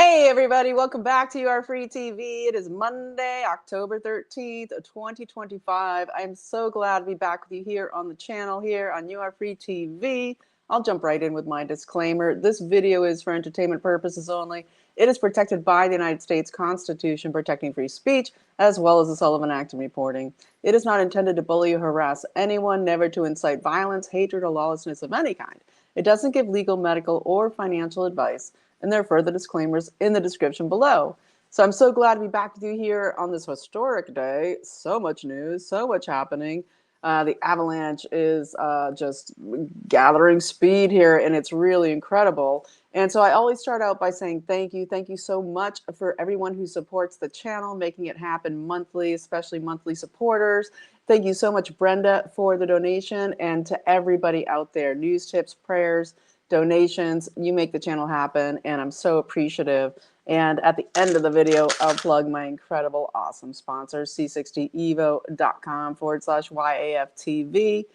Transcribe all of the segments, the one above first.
Hey everybody, welcome back to UR Free TV. It is Monday, October 13th, 2025. I'm so glad to be back with you here on the channel here on UR Free TV. I'll jump right in with my disclaimer. This video is for entertainment purposes only. It is protected by the United States Constitution protecting free speech, as well as the Sullivan Act and reporting. It is not intended to bully or harass anyone, never to incite violence, hatred, or lawlessness of any kind. It doesn't give legal, medical, or financial advice, and there are further disclaimers in the description below. So I'm so glad to be back with you here on this historic day. So much news, so much happening. The Avalanche is just gathering speed here, and it's really incredible. And so I always start out by saying thank you. Thank you so much for everyone who supports the channel, making it happen monthly, especially monthly supporters. Thank you so much, Brenda, for the donation, and to everybody out there. News tips, prayers, donations, you make the channel happen, and I'm so appreciative. And at the end of the video, I'll plug my incredible, awesome sponsor, c60evo.com/YAFTV.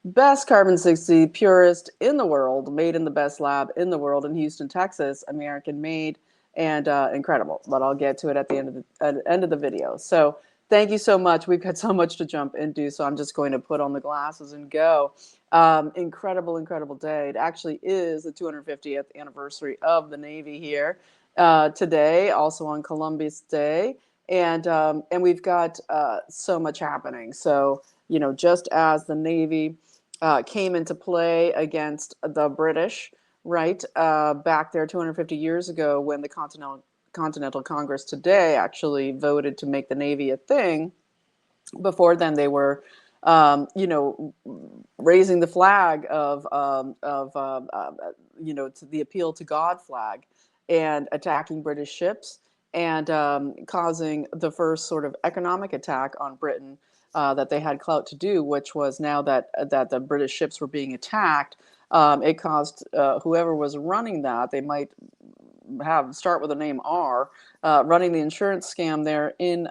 Best carbon 60 purist in the world, made in the best lab in the world in Houston, Texas, American made, and incredible. But I'll get to it at the end of the video. So thank you so much. We've got so much to jump into, so I'm just going to put on the glasses and go. Incredible, incredible day. It actually is the 250th anniversary of the Navy here today, also on Columbus Day, and we've got so much happening. So, you know, just as the Navy came into play against the British, right, back there 250 years ago when the Continental Congress today actually voted to make the Navy a thing. Before then, they were, you know, raising the flag of you know, to the appeal to God flag, and attacking British ships, and causing the first sort of economic attack on Britain that they had clout to do, which was now that the British ships were being attacked, it caused whoever was running that, they might start with the name R, running the insurance scam there in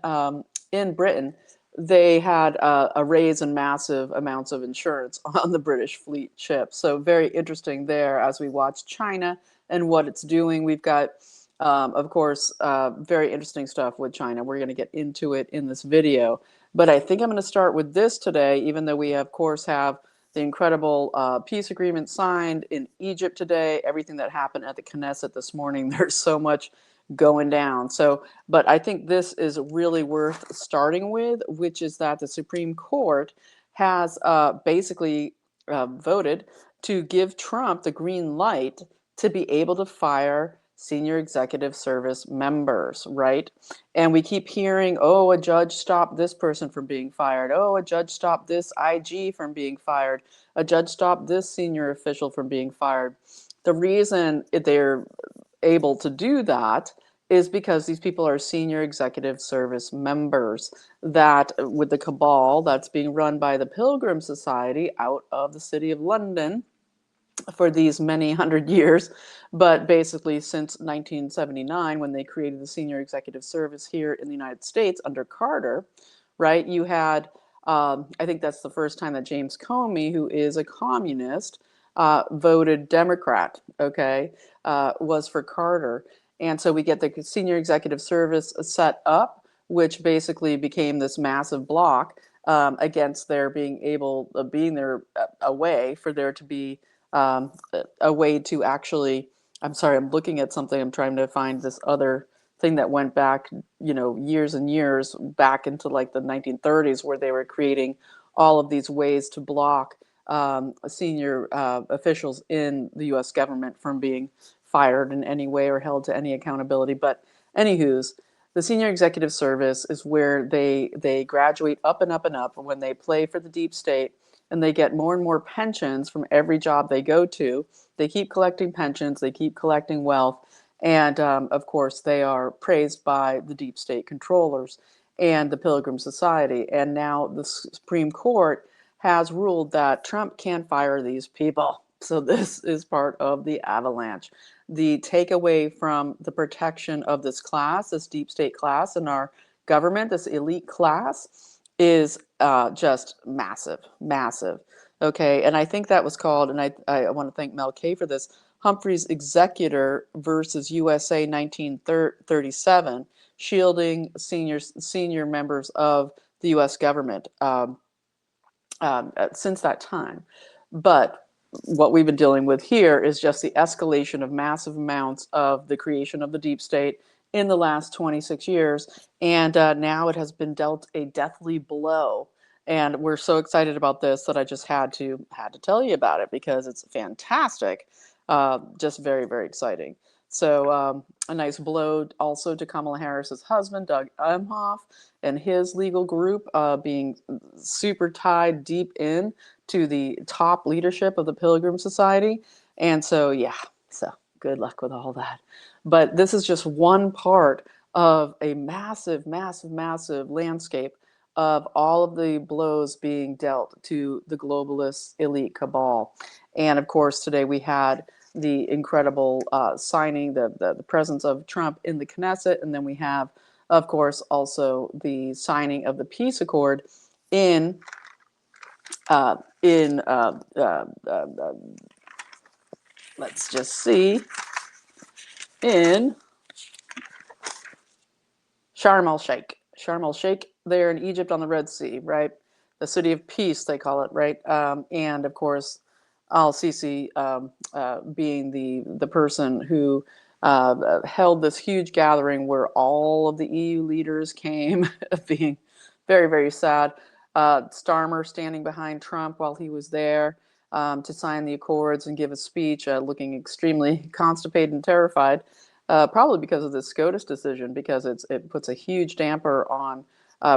Britain. They had a raise in massive amounts of insurance on the British fleet ships. So very interesting there as we watch China and what it's doing. We've got, of course, very interesting stuff with China. We're going to get into it in this video. But I think I'm going to start with this today, even though we, of course, have the incredible peace agreement signed in Egypt today, everything that happened at the Knesset this morning. There's so much going down. So, but I think this is really worth starting with, which is that the Supreme Court has basically voted to give Trump the green light to be able to fire senior executive service members, right? And we keep hearing, oh, a judge stopped this person from being fired. Oh, a judge stopped this IG from being fired. A judge stopped this senior official from being fired. The reason they're able to do that is because these people are senior executive service members that, with the cabal that's being run by the Pilgrims Society out of the city of London for these many hundred years, but basically since 1979, when they created the senior executive service here in the United States under Carter, right? You had, I think that's the first time that James Comey, who is a communist, voted Democrat, okay, was for Carter. And so we get the senior executive service set up, which basically became this massive block against their being able, being there a way for there to be a way to actually, I'm sorry, I'm looking at something, I'm trying to find this other thing that went back, you know, years and years back into like the 1930s, where they were creating all of these ways to block senior officials in the US government from being fired in any way or held to any accountability. But anywho's, the senior executive service is where they graduate up and up and up when they play for the deep state, and they get more and more pensions from every job they go to. They keep collecting pensions, they keep collecting wealth, and of course they are praised by the deep state controllers and the Pilgrims Society. And now the Supreme Court has ruled that Trump can't fire these people. So this is part of the avalanche. The takeaway from the protection of this class, this deep state class in our government, this elite class, is just massive, massive. Okay, and I think that was called, and I want to thank Mel K for this, Humphrey's Executor versus USA 1937, shielding senior members of the US government since that time. But what we've been dealing with here is just the escalation of massive amounts of the creation of the deep state in the last 26 years. And now it has been dealt a deathly blow. And we're so excited about this that I just had to tell you about it because it's fantastic. Just very, very exciting. So a nice blow also to Kamala Harris's husband, Doug Emhoff, and his legal group being super tied deep in to the top leadership of the Pilgrims Society. And so, yeah, so good luck with all that. But this is just one part of a massive, massive, massive landscape of all of the blows being dealt to the globalist elite cabal. And of course, today we had the incredible signing, the presence of Trump in the Knesset, and then we have, of course, also the signing of the peace accord in let's just see, in Sharm el-Sheikh. Sharm el-Sheikh, there in Egypt on the Red Sea, right? The city of peace, they call it, right? And of course, al-Sisi being the person who held this huge gathering where all of the EU leaders came, being very, very sad. Starmer standing behind Trump while he was there to sign the accords and give a speech, looking extremely constipated and terrified. Probably because of the SCOTUS decision, because it puts a huge damper on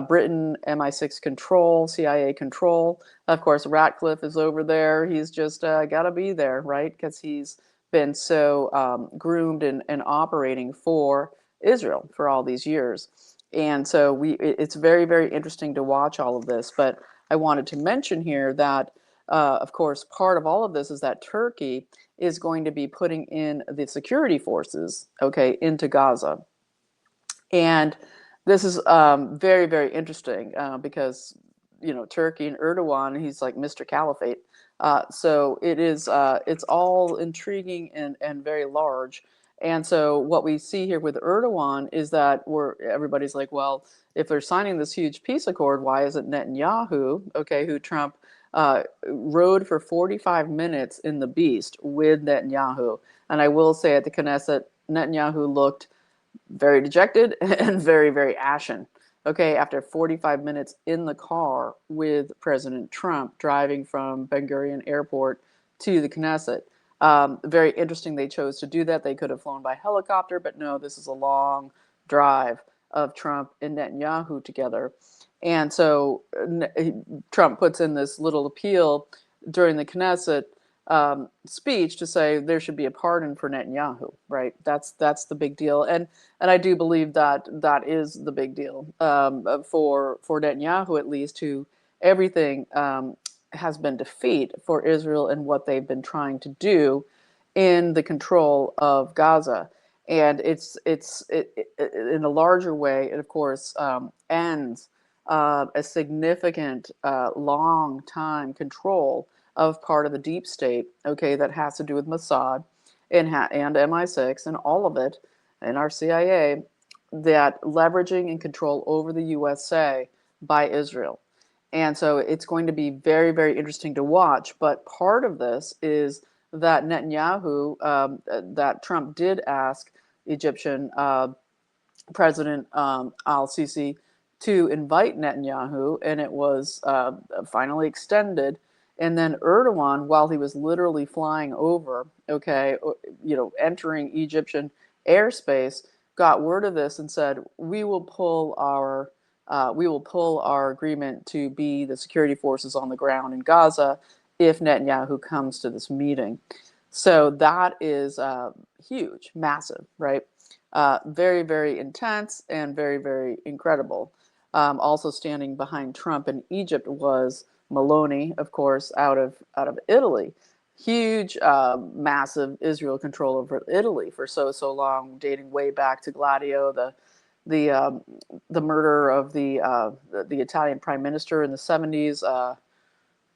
Britain, MI6 control, CIA control. Of course, Ratcliffe is over there. He's just got to be there, right? Because he's been so groomed and operating for Israel for all these years. And so it's very, very interesting to watch all of this. But I wanted to mention here that, of course, part of all of this is that Turkey is going to be putting in the security forces, okay, into Gaza. And this is very, very interesting because, you know, Turkey and Erdogan, he's like Mr. Caliphate. So it's all intriguing and very large. And so what we see here with Erdogan is that everybody's like, well, if they're signing this huge peace accord, why isn't Netanyahu, okay, who Trump rode for 45 minutes in the beast with Netanyahu? And I will say at the Knesset, Netanyahu looked very dejected and very, very ashen. Okay, after 45 minutes in the car with President Trump driving from Ben Gurion Airport to the Knesset. Very interesting they chose to do that. They could have flown by helicopter, but no, this is a long drive of Trump and Netanyahu together. And so Trump puts in this little appeal during the Knesset speech to say there should be a pardon for Netanyahu, right? That's the big deal, and I do believe that that is the big deal for Netanyahu, at least, who everything has been defeat for Israel and what they've been trying to do in the control of Gaza, and it in a larger way, it of course ends a significant long time control of part of the deep state, okay, that has to do with Mossad and MI6 and all of it, and our CIA, that leveraging and control over the USA by Israel. And so it's going to be very, very interesting to watch. But part of this is that Netanyahu, that Trump did ask Egyptian President al-Sisi to invite Netanyahu, and it was finally extended. And then Erdogan, while he was literally flying over, okay, you know, entering Egyptian airspace, got word of this and said, we will pull our agreement to be the security forces on the ground in Gaza if Netanyahu comes to this meeting. So that is huge, massive, right? Very, very intense and very, very incredible. Also standing behind Trump in Egypt was Maloney, of course, out of Italy. Huge, massive Israel control over Italy for so long, dating way back to Gladio, the murder of the Italian prime minister in the 70s.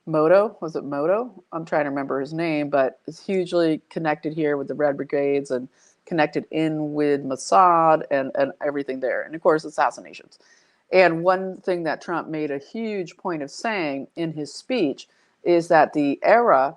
Moto, was it Moto? I'm trying to remember his name, but is hugely connected here with the Red Brigades and connected in with Mossad and everything there. And of course, assassinations. And one thing that Trump made a huge point of saying in his speech is that the era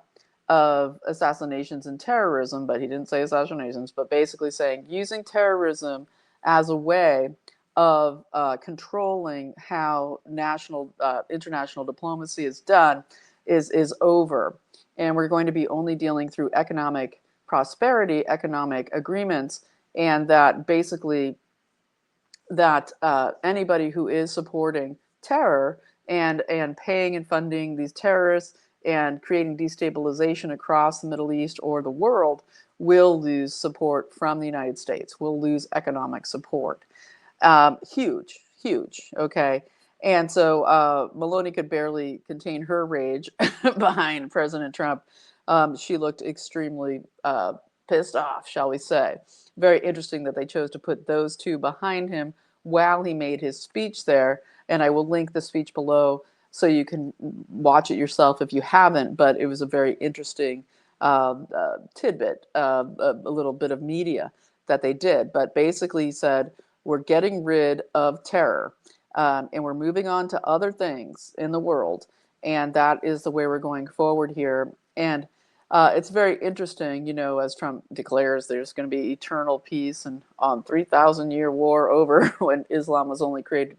of assassinations and terrorism, but he didn't say assassinations, but basically saying using terrorism as a way of controlling how international diplomacy is done is over, and we're going to be only dealing through economic prosperity, economic agreements, and that basically that anybody who is supporting terror and paying and funding these terrorists and creating destabilization across the Middle East or the world will lose support from the United States, will lose economic support. Huge, huge. Okay. And so Maloney could barely contain her rage behind President Trump. She looked extremely pissed off, shall we say. Very interesting that they chose to put those two behind him while he made his speech there. And I will link the speech below so you can watch it yourself if you haven't. But it was a very interesting tidbit, a little bit of media that they did. But basically, he said, we're getting rid of terror, and we're moving on to other things in the world. And that is the way we're going forward here. And it's very interesting, you know, as Trump declares there's going to be eternal peace and on 3,000-year war over when Islam was only created,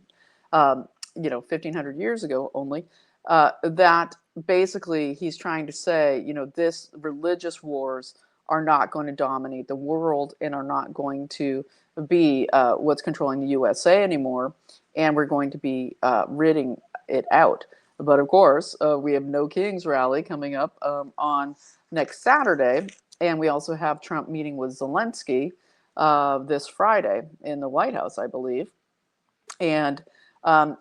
1,500 years ago only. That basically he's trying to say, you know, this religious wars are not going to dominate the world and are not going to be what's controlling the USA anymore, and we're going to be ridding it out. But of course, we have No Kings rally coming up on next Saturday, and we also have Trump meeting with Zelensky this Friday in the White House, I believe. And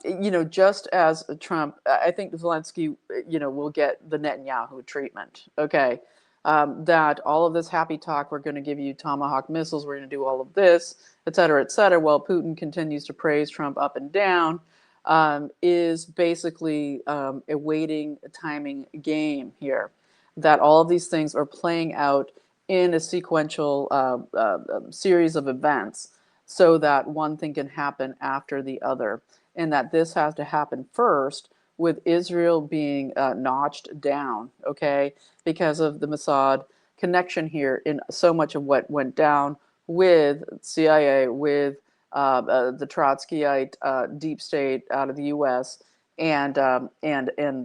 you know, just as Trump, I think Zelensky, you know, will get the Netanyahu treatment. Okay, that all of this happy talk, we're going to give you Tomahawk missiles, we're going to do all of this, et cetera, et cetera, while Putin continues to praise Trump up and down, is basically a waiting, timing game here. That all of these things are playing out in a sequential series of events so that one thing can happen after the other, and that this has to happen first with Israel being notched down, okay, because of the Mossad connection here in so much of what went down with CIA, with the Trotskyite deep state out of the U.S. and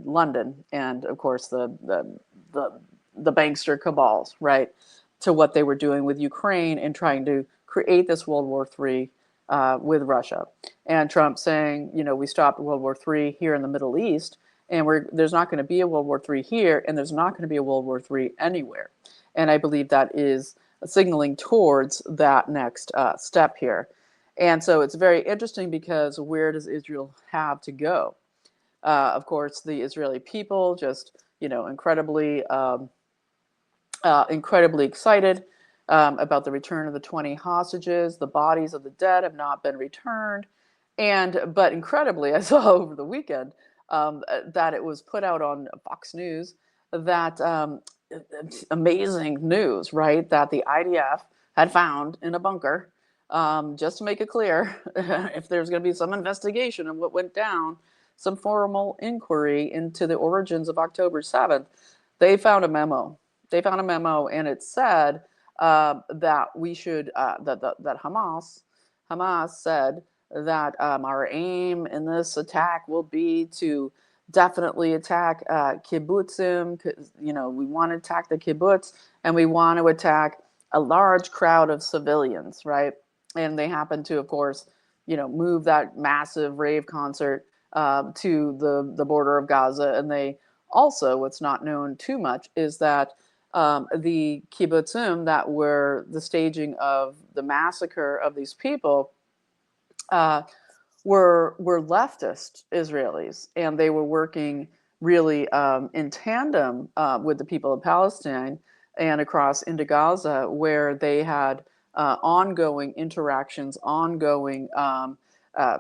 London, and of course the bankster cabals, right, to what they were doing with Ukraine and trying to create this World War III with Russia. And Trump saying, you know, we stopped World War III here in the Middle East, and there's not going to be a World War III here, and there's not going to be a World War III anywhere. And I believe that is signaling towards that next step here. And so it's very interesting because where does Israel have to go? Of course, the Israeli people just, you know, incredibly excited about the return of the 20 hostages. The bodies of the dead have not been returned. But incredibly, I saw over the weekend that it was put out on Fox News that amazing news, right? That the IDF had found in a bunker, just to make it clear, if there's going to be some investigation of what went down, some formal inquiry into the origins of October 7th, they found a memo. They found a memo, and it said that we should that Hamas said that our aim in this attack will be to definitely attack kibbutzim. You know, we want to attack the kibbutz, and we want to attack a large crowd of civilians, right? And they happen to, of course, you know, move that massive rave concert to the border of Gaza. And they also, what's not known too much, is that the kibbutzim that were the staging of the massacre of these people were leftist Israelis, and they were working really in tandem with the people of Palestine and across into Gaza, where they had ongoing interactions, ongoing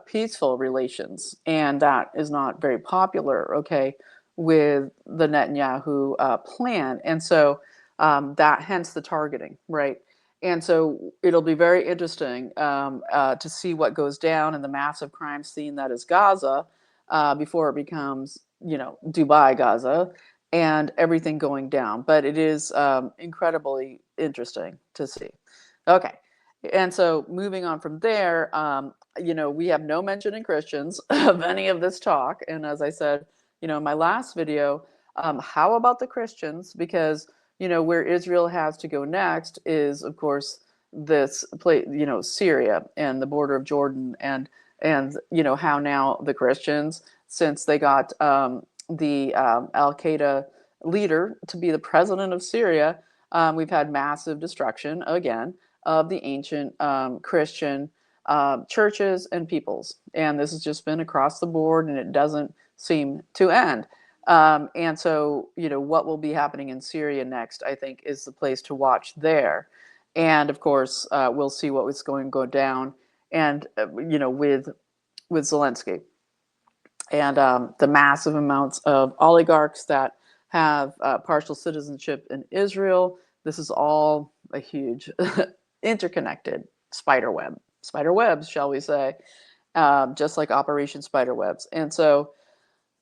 peaceful relations, and that is not very popular. Okay, with the Netanyahu plan. And so that hence the targeting, right? And so it'll be very interesting to see what goes down in the massive crime scene that is Gaza before it becomes, Dubai, Gaza, and everything going down. But it is incredibly interesting to see. Okay. And so moving on from there, we have no mention in Christians of any of this talk. And as I said, in my last video, how about the Christians? Because, where Israel has to go next is, of course, this place, Syria and the border of Jordan, and how now the Christians, since they got the Al Qaeda leader to be the president of Syria, we've had massive destruction again of the ancient Christian churches and peoples, and this has just been across the board, and it doesn't seem to end. And so, what will be happening in Syria next, I think, is the place to watch there. And of course, we'll see what was going to go down, and with Zelensky and the massive amounts of oligarchs that have partial citizenship in Israel. This is all a huge interconnected spider webs, shall we say, just like Operation Spiderwebs. And so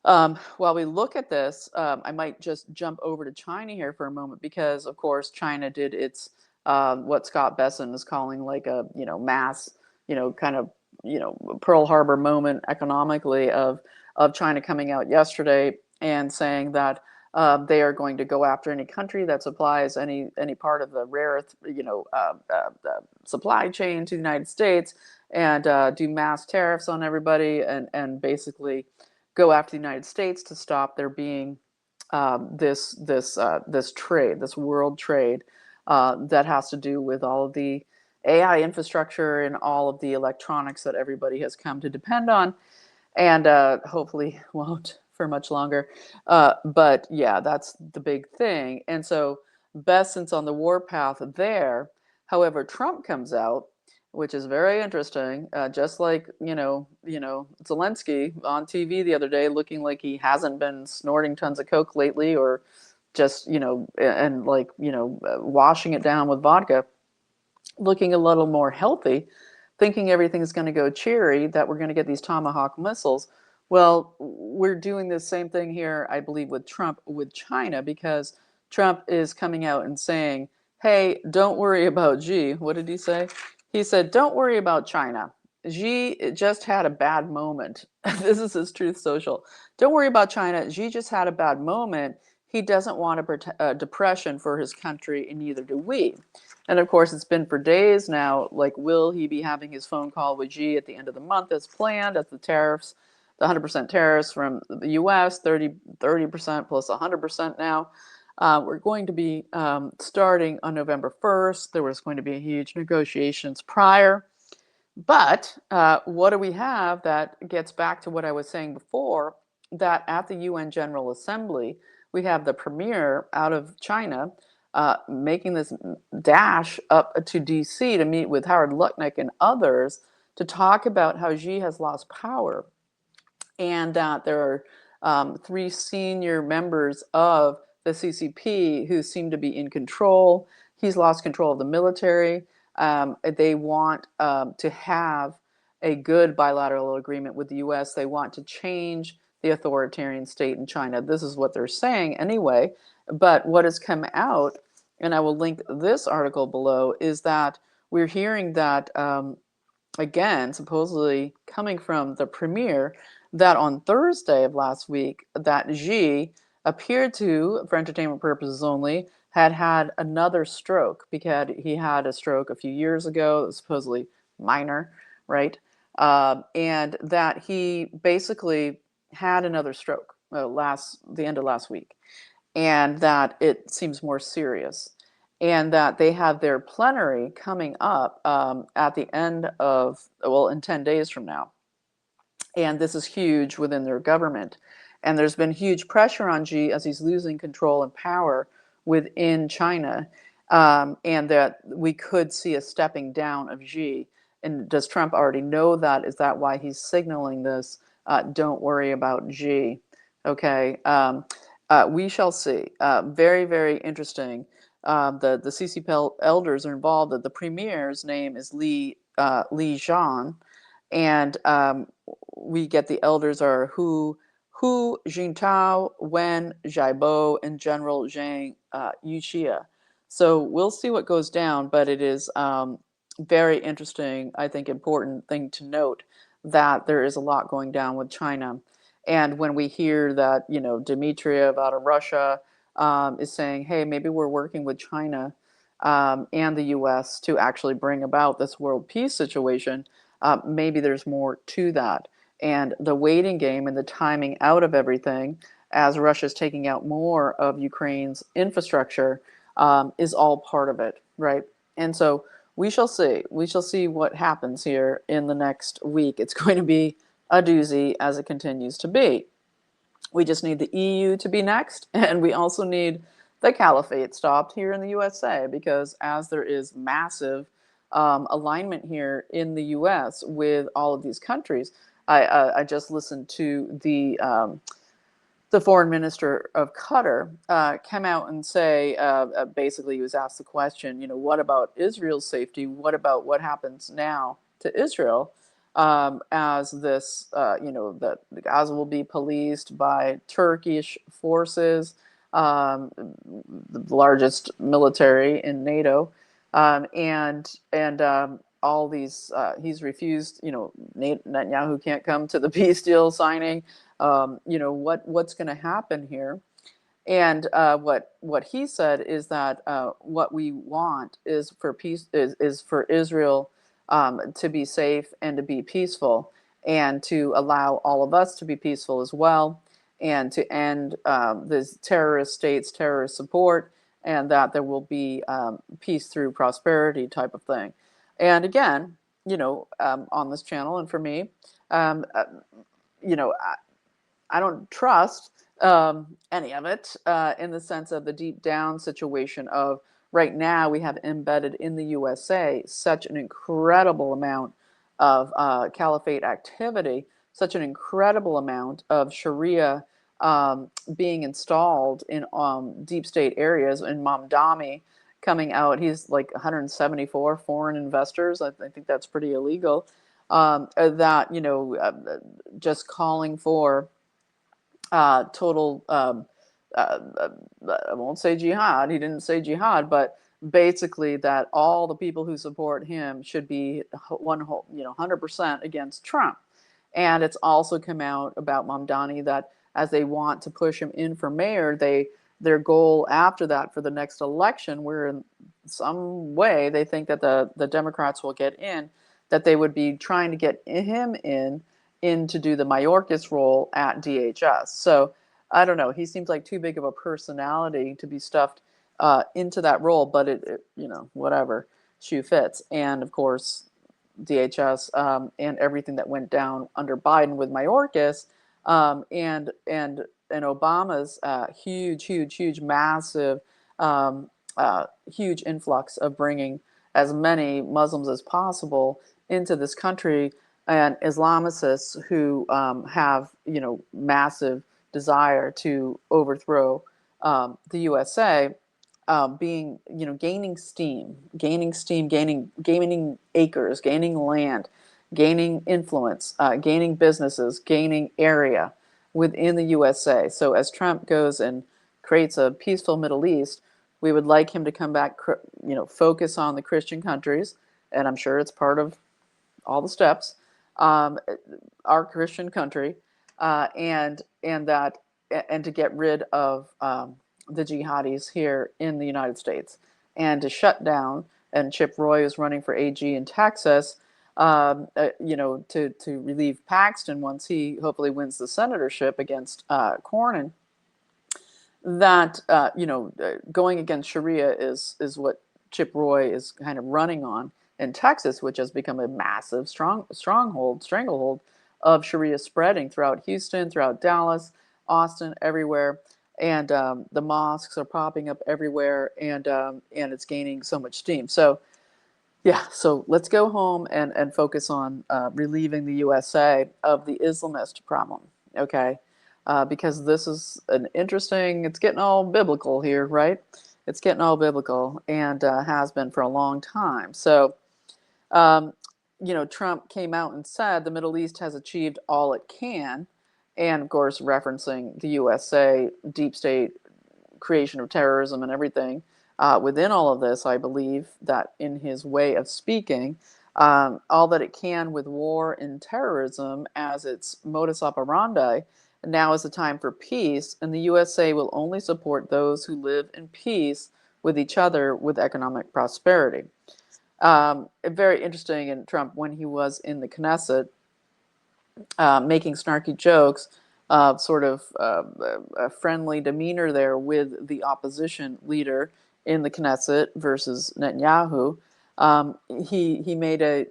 while we look at this, I might just jump over to China here for a moment, because of course China did its what Scott Besson is calling like a mass kind of Pearl Harbor moment economically of China coming out yesterday and saying that they are going to go after any country that supplies any part of the rare earth supply chain to the United States, and do mass tariffs on everybody, and basically go after the United States to stop there being this trade, this world trade that has to do with all of the AI infrastructure and all of the electronics that everybody has come to depend on, and hopefully won't for much longer. But yeah, that's the big thing. And so Besson's on the warpath there. However, Trump comes out, which is very interesting. Just like Zelensky on TV the other day, looking like he hasn't been snorting tons of coke lately, or just and like washing it down with vodka, looking a little more healthy, thinking everything's going to go cheery, that we're going to get these Tomahawk missiles. Well, we're doing the same thing here, I believe, with Trump, with China, because Trump is coming out and saying, hey, don't worry about Xi. What did he say? He said, don't worry about China. Xi just had a bad moment. This is his Truth Social. Don't worry about China. Xi just had a bad moment. He doesn't want a depression for his country, and neither do we. And of course, it's been for days now, like, will he be having his phone call with Xi at the end of the month as planned, as the tariffs, the 100% tariffs from the US, 30% plus 100% now. We're going to be starting on November 1st. There was going to be huge negotiations prior. But what do we have that gets back to what I was saying before, that at the UN General Assembly, we have the premier out of China making this dash up to DC to meet with Howard Lutnick and others to talk about how Xi has lost power, and that there are 3 senior members of the CCP who seem to be in control. He's lost control of the military. They want to have a good bilateral agreement with the US. They want to change the authoritarian state in China. This is what they're saying anyway. But what has come out, and I will link this article below, is that we're hearing that, again, supposedly coming from the premier, that on Thursday of last week, that Xi appeared to, for entertainment purposes only, had another stroke, because he had a stroke a few years ago that was supposedly minor, right? And that he basically had another stroke the end of last week, and that it seems more serious, and that they have their plenary coming up at the end of, well, in 10 days from now. And this is huge within their government. And there's been huge pressure on Xi as he's losing control and power within China, and that we could see a stepping down of Xi. And does Trump already know that? Is that why he's signaling this? Don't worry about Xi. Okay, we shall see. Very, very interesting. The CCP elders are involved. The premier's name is Li Zhan, and we get the elders are Hu Jintao, Wen Jiabo, and General Zhang Yuxia. So we'll see what goes down, but it is very interesting. I think important thing to note that there is a lot going down with China. And when we hear that, Dmitriev out of Russia is saying, hey, maybe we're working with China and the US to actually bring about this world peace situation, maybe there's more to that. And the waiting game and the timing out of everything as Russia's taking out more of Ukraine's infrastructure is all part of it, right? And so we shall see. We shall see what happens here in the next week. It's going to be a doozy as it continues to be. We just need the EU to be next, and we also need the caliphate stopped here in the USA, because as there is massive alignment here in the US with all of these countries, I just listened to the foreign minister of Qatar come out and say, basically, he was asked the question, what about Israel's safety? What about what happens now to Israel as this, that Gaza will be policed by Turkish forces, the largest military in NATO, and all these, he's refused, Netanyahu can't come to the peace deal signing. What's going to happen here? And what he said is that what we want is for peace is for Israel to be safe and to be peaceful, and to allow all of us to be peaceful as well, and to end this terrorist states, terrorist support, and that there will be peace through prosperity type of thing. And again, on this channel and for me, um, uh, you know, I don't trust any of it in the sense of the deep down situation of right now we have embedded in the USA such an incredible amount of caliphate activity, such an incredible amount of Sharia being installed in deep state areas. In Mamdani coming out, he's like 174 foreign investors. I think that's pretty illegal. That, just calling for total, I won't say jihad, he didn't say jihad, but basically that all the people who support him should be 100% against Trump. And it's also come out about Mamdani that as they want to push him in for mayor, their goal after that for the next election, where in some way they think that the Democrats will get in, that they would be trying to get him in to do the Mayorkas role at DHS. So I don't know. He seems like too big of a personality to be stuffed into that role, but it whatever, shoe fits. And of course, DHS and everything that went down under Biden with Mayorkas and Obama's huge, massive, huge influx of bringing as many Muslims as possible into this country, and Islamicists who have massive desire to overthrow the USA, being gaining steam, gaining acres, gaining land, gaining influence, gaining businesses, gaining area within the USA. So as Trump goes and creates a peaceful Middle East, we would like him to come back, focus on the Christian countries, and I'm sure it's part of all the steps, our Christian country, and to get rid of the jihadis here in the United States, and to shut down. And Chip Roy is running for AG in Texas, to relieve Paxton once he hopefully wins the senatorship against Cornyn. That going against Sharia is what Chip Roy is kind of running on in Texas, which has become a massive stranglehold of Sharia spreading throughout Houston, throughout Dallas, Austin, everywhere. And the mosques are popping up everywhere, and it's gaining so much steam. So yeah, so let's go home and focus on relieving the USA of the Islamist problem. Okay. because this is an interesting, it's getting all biblical here, right? It's getting all biblical, and has been for a long time. So, um, Trump came out and said the Middle East has achieved all it can, and of course, referencing the USA, deep state creation of terrorism and everything. Within all of this, I believe that in his way of speaking, all that it can with war and terrorism as its modus operandi, now is the time for peace, and the USA will only support those who live in peace with each other with economic prosperity. Very interesting in Trump when he was in the Knesset, making snarky jokes, sort of a friendly demeanor there with the opposition leader in the Knesset versus Netanyahu. He made a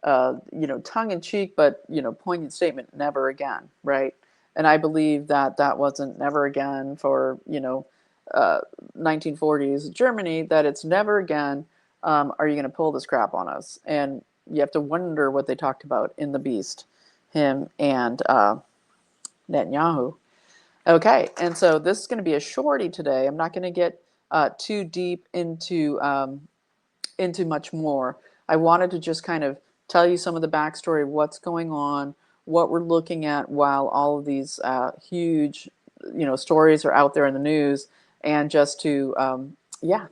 tongue-in-cheek but poignant statement, never again, right? And I believe that that wasn't never again for 1940s Germany, that it's never again, are you going to pull this crap on us? And you have to wonder what they talked about in The Beast, him and Netanyahu. Okay, and so this is going to be a shorty today. I'm not going to get too deep into much more. I wanted to just kind of tell you some of the backstory of what's going on, what we're looking at while all of these huge, stories are out there in the news, and just to,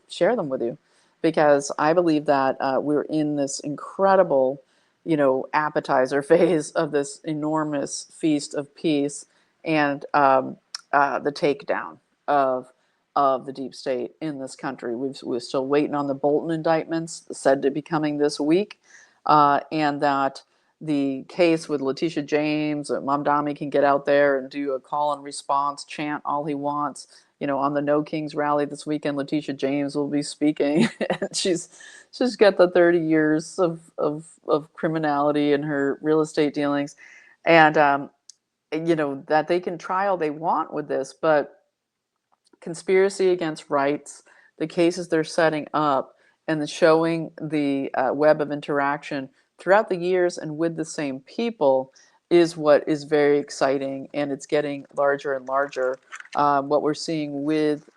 share them with you, because I believe that we're in this incredible, appetizer phase of this enormous feast of peace, and the takedown of the deep state in this country. We're still waiting on the Bolton indictments, said to be coming this week, and that the case with Letitia James, Mamdani can get out there and do a call and response, chant all he wants. On the No Kings rally this weekend, Letitia James will be speaking. And she's got the 30 years of criminality in her real estate dealings, and that they can try all they want with this, but conspiracy against rights, the cases they're setting up, and the showing the web of interaction throughout the years and with the same people is what is very exciting, and it's getting larger and larger. What we're seeing with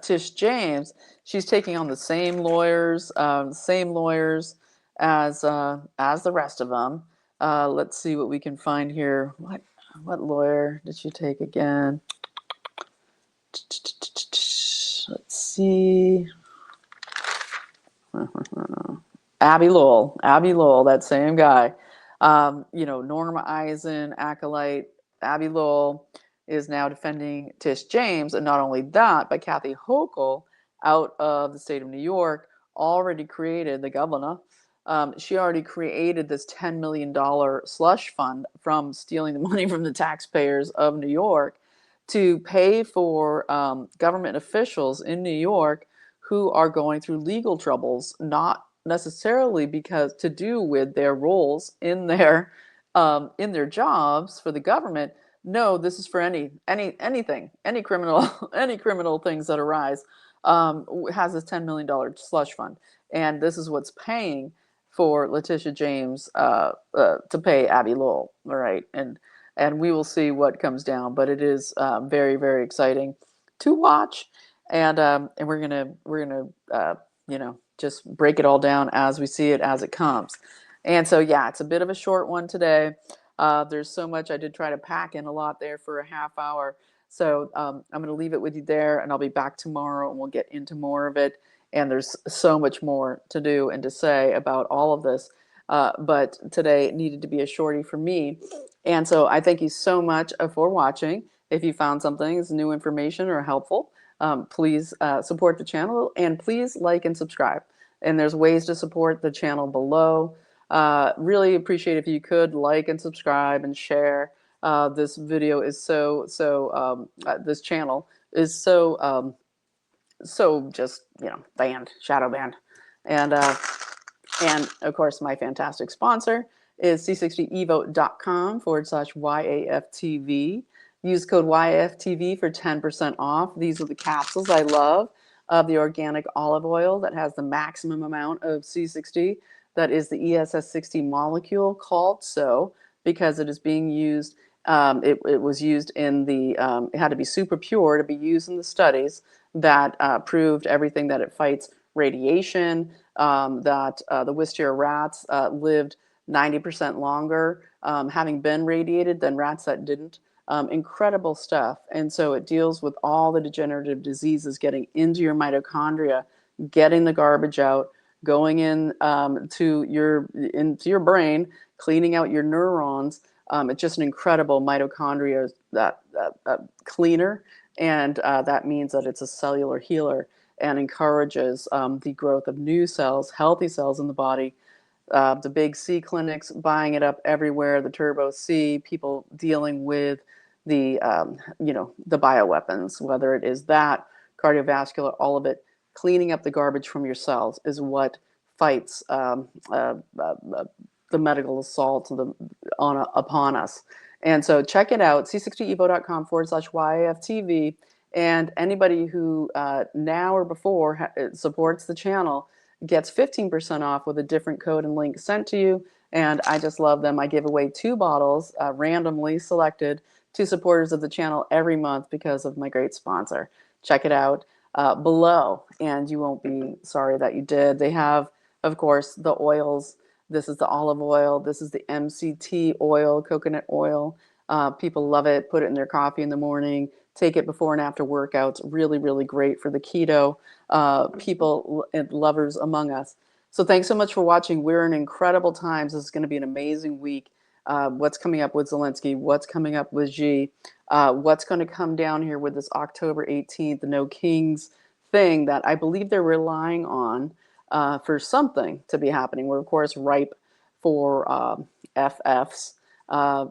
Tish James, she's taking on the same lawyers as the rest of them. Let's see what we can find here. What lawyer did she take again? Let's see. Abby Lowell, that same guy. Norma Eisen, acolyte. Abby Lowell is now defending Tish James, and not only that, but Kathy Hochul, out of the state of New York, already created the governor. She already created this $10 million slush fund from stealing the money from the taxpayers of New York to pay for government officials in New York who are going through legal troubles, not necessarily because to do with their roles in their jobs for the government. No, this is for anything, any criminal any criminal things that arise. Has this $10 million slush fund, and this is what's paying for Letitia James to pay Abby Lowell. All right, and we will see what comes down, but it is very, very exciting to watch, and we're gonna just break it all down as we see it as it comes. And so it's a bit of a short one today. There's so much. I did try to pack in a lot there for a half hour, so I'm going to leave it with you there, and I'll be back tomorrow, and we'll get into more of it. And there's so much more to do and to say about all of this. But today it needed to be a shorty for me. And so I thank you so much for watching. If you found something as new information or helpful, please support the channel, and please like and subscribe. And there's ways to support the channel below. Really appreciate if you could like and subscribe and share. This video is this channel is so just banned, shadow banned, and of course my fantastic sponsor is c60evote.com/YAFTV. Use code YAFTV for 10% off. These are the capsules I love of the organic olive oil that has the maximum amount of C60. That is the ESS60 molecule, called so because it is being used. It was used in the, it had to be super pure to be used in the studies that proved everything, that it fights radiation, that the wisteria rats lived 90% longer having been radiated than rats that didn't. Incredible stuff. And so it deals with all the degenerative diseases getting into your mitochondria, getting the garbage out, going in into your brain, cleaning out your neurons. It's just an incredible mitochondria that cleaner, and that means that it's a cellular healer and encourages the growth of new cells, healthy cells in the body. The big C clinics buying it up everywhere, the Turbo C, people dealing with the, the bioweapons, whether it is that, cardiovascular, all of it, cleaning up the garbage from your cells is what fights the medical assault upon us. And so check it out, c60evo.com/YAFTV. And anybody who now or before supports the channel gets 15% off with a different code and link sent to you. And I just love them. I give away 2 bottles randomly selected to supporters of the channel every month because of my great sponsor. Check it out below, and you won't be sorry that you did. They have, of course, the oils. This is the olive oil. This is the MCT oil, coconut oil. People love it. Put it in their coffee in the morning. Take it before and after workouts. Really, really great for the keto people and lovers among us. So thanks so much for watching. We're in incredible times. This is going to be an amazing week. What's coming up with Zelensky? What's coming up with Xi? What's going to come down here with this October 18th, the No Kings thing that I believe they're relying on for something to be happening. We're, of course, ripe for FFs,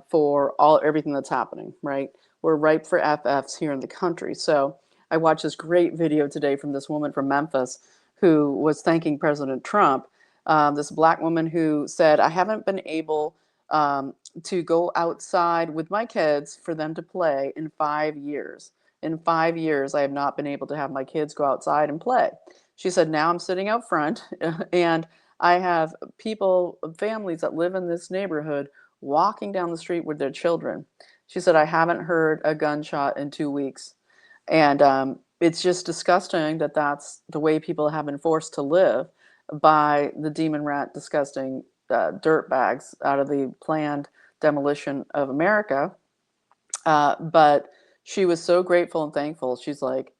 for everything that's happening, right? We're ripe for FFs here in the country. So I watched this great video today from this woman from Memphis who was thanking President Trump, this black woman who said, I haven't been able to go outside with my kids for them to play in 5 years. In 5 years, I have not been able to have my kids go outside and play. She said, now I'm sitting out front and I have people, families that live in this neighborhood walking down the street with their children. She said, I haven't heard a gunshot in 2 weeks. And it's just disgusting that that's the way people have been forced to live by the demon rat, disgusting dirt bags out of the planned demolition of America. But she was so grateful and thankful. She's like,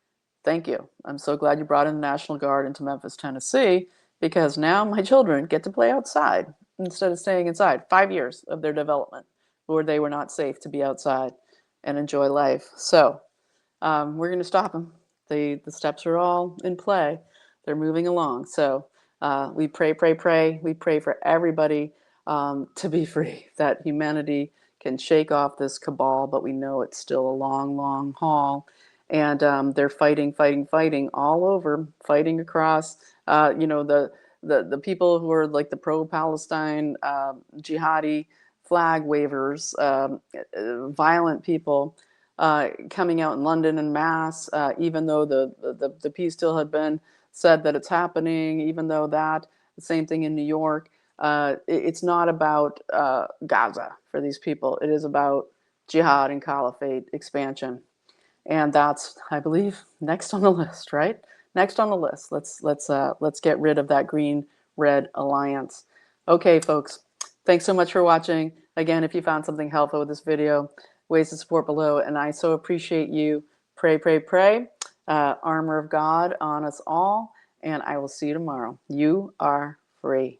thank you. I'm so glad you brought in the National Guard into Memphis, Tennessee, because now my children get to play outside instead of staying inside. 5 years of their development where they were not safe to be outside and enjoy life. So we're going to stop them. The steps are all in play. They're moving along. So we pray, pray, pray. We pray for everybody to be free, that humanity can shake off this cabal, but we know it's still a long, long haul. And they're fighting, fighting, fighting all over, fighting across, the people who are like the pro-Palestine jihadi flag wavers, violent people coming out in London en masse, even though the peace deal had been said that it's happening, even though the same thing in New York. It's not about Gaza for these people. It is about jihad and caliphate expansion. And that's, I believe, next on the list, right? Next on the list. Let's get rid of that green-red alliance. Okay, folks. Thanks so much for watching. Again, if you found something helpful with this video, ways to support below. And I so appreciate you. Pray, pray, pray. Armor of God on us all. And I will see you tomorrow. You are free.